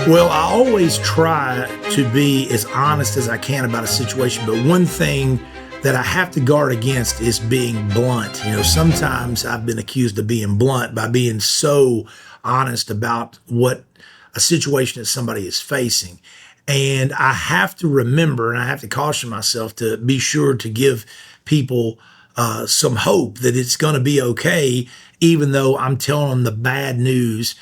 Well, I always try to be as honest as I can about a situation, but one thing that I have to guard against is being blunt. Sometimes I've been accused of being blunt by being so honest about what a situation that somebody is facing. And I have to remember, and I have to caution myself to be sure to give people some hope that it's going to be okay, even though I'm telling them the bad news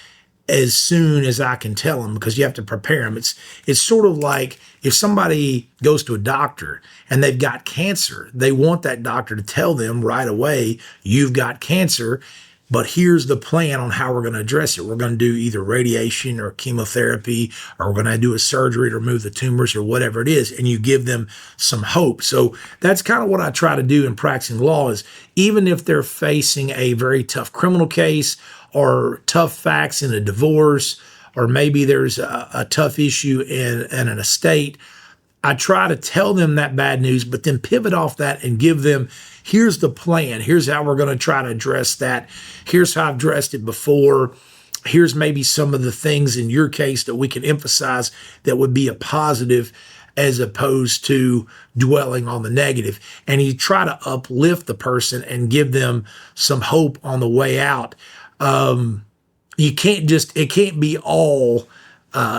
as soon as I can tell them, because you have to prepare them. It's sort of like if somebody goes to a doctor and they've got cancer, they want that doctor to tell them right away, you've got cancer, but here's the plan on how we're going to address it. We're going to do either radiation or chemotherapy, or we're going to do a surgery to remove the tumors or whatever it is, and you give them some hope. So that's kind of what I try to do in practicing law is even if they're facing a very tough criminal case or tough facts in a divorce, or maybe there's a tough issue in an estate, I try to tell them that bad news, but then pivot off that and give them, here's the plan. Here's how we're going to try to address that. Here's how I've addressed it before. Here's maybe some of the things in your case that we can emphasize that would be a positive as opposed to dwelling on the negative. And you try to uplift the person and give them some hope on the way out. It can't be all,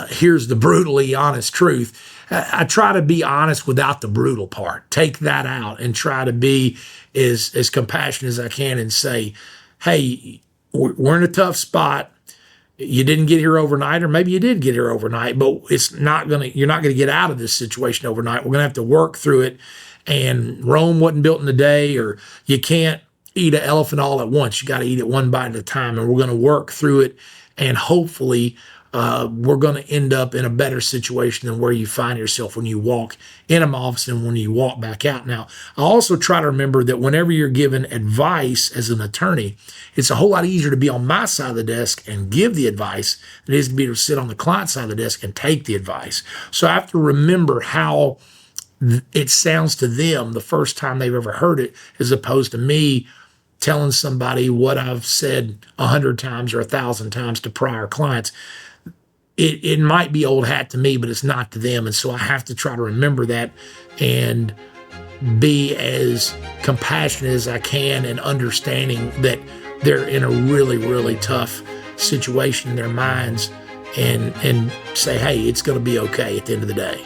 here's the brutally honest truth. I try to be honest without the brutal part. Take that out and try to be as compassionate as I can and say, hey, we're in a tough spot. You didn't get here overnight, or maybe you did get here overnight, but you're not going to get out of this situation overnight. We're going to have to work through it. And Rome wasn't built in a day, or you can't eat an elephant all at once. You got to eat it one bite at a time, and we're going to work through it. And hopefully we're going to end up in a better situation than where you find yourself when you walk in an office and when you walk back out. Now, I also try to remember that whenever you're given advice as an attorney, it's a whole lot easier to be on my side of the desk and give the advice than it is to be able to sit on the client side of the desk and take the advice. So I have to remember how it sounds to them the first time they've ever heard it, as opposed to me telling somebody what I've said 100 times or 1,000 times to prior clients. It might be old hat to me, but it's not to them. And so I have to try to remember that and be as compassionate as I can and understanding that they're in a really, really tough situation in their minds and say, hey, it's going to be okay at the end of the day.